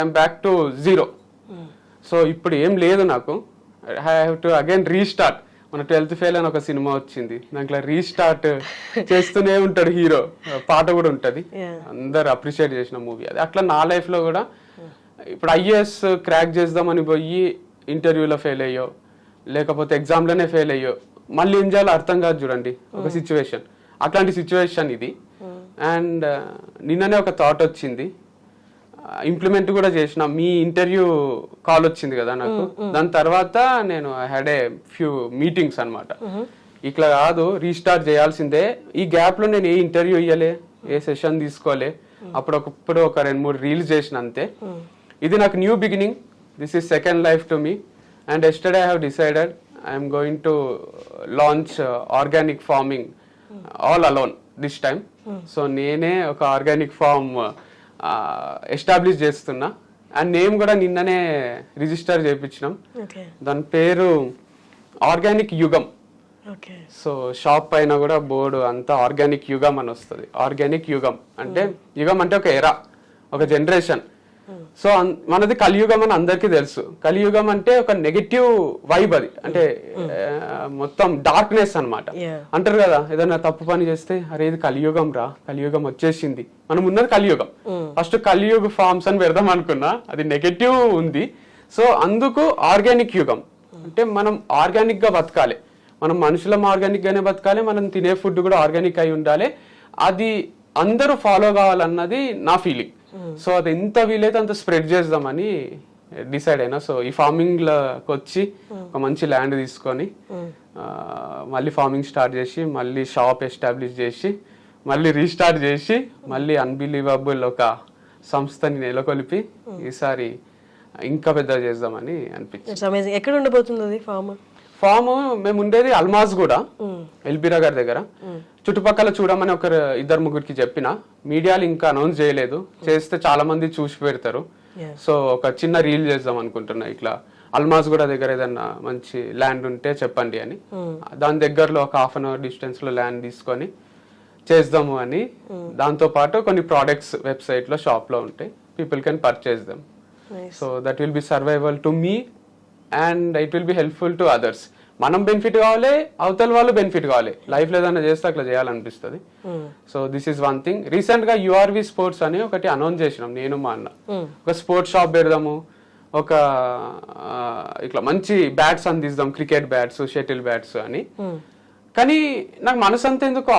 I'm back to zero. So ఇప్పుడు ఏం లేదు నాకు. I have to again restart. మన 12th ఫెయిల్ అని ఒక సినిమా వచ్చింది, దాంట్లో రీస్టార్ట్ చేస్తూనే ఉంటాడు హీరో, పాట కూడా ఉంటది, అందరు అప్రిషియేట్ చేసిన మూవీ అది. అట్లా నా లైఫ్ లో కూడా ఇప్పుడు ఐఏఎస్ క్రాక్ చేద్దామని పోయి ఇంటర్వ్యూలో ఫెయిల్ అయ్యో, లేకపోతే ఎగ్జామ్లోనే ఫెయిల్ అయ్యో, మళ్ళీ ఏం చేయాలో అర్థం కాదు చూడండి ఒక సిచ్యువేషన్. అట్లాంటి సిచ్యువేషన్ ఇది. అండ్ నిన్ననే ఒక థాట్ వచ్చింది, ఇంప్లిమెంట్ కూడా చేసిన. మీ ఇంటర్వ్యూ కాల్ వచ్చింది కదా నాకు, దాని తర్వాత నేను I had a few meetings అనమాట. ఇట్లా కాదు, రీస్టార్ట్ చేయాల్సిందే. ఈ గ్యాప్ లో నేను ఏ ఇంటర్వ్యూ ఇయ్యలే, ఏ సెషన్ తీసుకోలే, అప్పుడొకప్పుడు ఒక 2-3 రీల్స్ చేసిన అంతే. ఇది నాకు new beginning, this is second life to me. And yesterday I have decided I'm going to launch organic farming all alone this time. So నేనే ఒక ఆర్గానిక్ ఫార్మ్ ఎస్టాబ్లిష్ చేస్తున్నా. అండ్ నేమ్ కూడా నిన్ననే రిజిస్టర్ చేయించినాం. దాని పేరు ఆర్గానిక్ యుగం. So shop పైన కూడా బోర్డు అంతా ఆర్గానిక్ యుగం అని వస్తుంది. ఆర్గానిక్ యుగం అంటే, యుగం అంటే ఒక ఎరా, ఒక జనరేషన్. సో మనది కలియుగం అని అందరికీ తెలుసు. కలియుగం అంటే ఒక నెగటివ్ వైబ్, అది అంటే మొత్తం డార్క్నెస్ అన్నమాట. అంటారు కదా, ఏదైనా తప్పు పని చేస్తే అరే ఇది కలియుగం రా, కలియుగం వచ్చేసింది, మనం ఉన్నది కలియుగం. ఫస్ట్ కలియుగ ఫార్మ్స్ అని పెడదాం అనుకున్నా, అది నెగటివ్ ఉంది. సో అందుకు ఆర్గానిక్ యుగం అంటే మనం ఆర్గానిక్ గా బతకాలి, మనం మనుషులం ఆర్గానిక్ గానే బతకాలి, మనం తినే ఫుడ్ కూడా ఆర్గానిక్ అయి ఉండాలి, అది అందరూ ఫాలో కావాలన్నది నా ఫీలింగ్. సో అది ఎంత వీలైతే అంత స్ప్రెడ్ చేద్దామని డిసైడ్ అయినా. సో ఈ ఫార్మింగ్ లోకి వచ్చి ఒక మంచి ల్యాండ్ తీసుకొని మళ్ళీ ఫార్మింగ్ స్టార్ట్ చేసి, మళ్ళీ షాప్ ఎస్టాబ్లిష్ చేసి, మళ్ళీ రీస్టార్ట్ చేసి, మళ్ళీ అన్బిలీవబుల్ ఒక సంస్థని నెలకొల్పి ఈసారి ఇంకా పెద్ద చేద్దామని అనిపించింది. ఎక్కడ ఉండబోతుంది అది ఫామ్? మేము ఉండేది అల్మాజ్ కూడా, ఎల్బీరా గారి దగ్గర. చుట్టుపక్కల చూడమని ఒక 2-3కి చెప్పిన, మీడియాలు ఇంకా అనౌన్స్ చేయలేదు, చేస్తే చాలా మంది చూసి పెడతారు. సో ఒక చిన్న రీల్ చేద్దాం అనుకుంటున్నా, ఇట్లా అల్మాజ్ కూడా దగ్గర ఏదన్నా మంచి ల్యాండ్ ఉంటే చెప్పండి అని. దాని దగ్గరలో ఒక 1/2 hour డిస్టెన్స్ లో ల్యాండ్ తీసుకొని చేద్దాము అని. దాంతో పాటు కొన్ని ప్రోడక్ట్స్ వెబ్సైట్ లో, షాప్ లో ఉంటాయి, people can purchase them. So that will be survival to me and it will be helpful to others. మనం బెనిఫిట్ కావాలి, అవతల వాళ్ళు బెనిఫిట్ కావాలి. లైఫ్ లో ఏదైనా చేస్తే అట్లా చేయాలనిపిస్తుంది. So this is one thing. Recent గా యూఆర్వి స్పోర్ట్స్ అని ఒకటి అనౌన్స్ చేసినాం, నేను మా అన్న. ఒక స్పోర్ట్స్ షాప్ పెడదాము, ఒక ఇట్లా మంచి బ్యాట్స్ అందిస్తాం, క్రికెట్ బ్యాట్స్, షటిల్ బ్యాట్స్ అని. కానీ నాకు మనసు అంతా ఎందుకు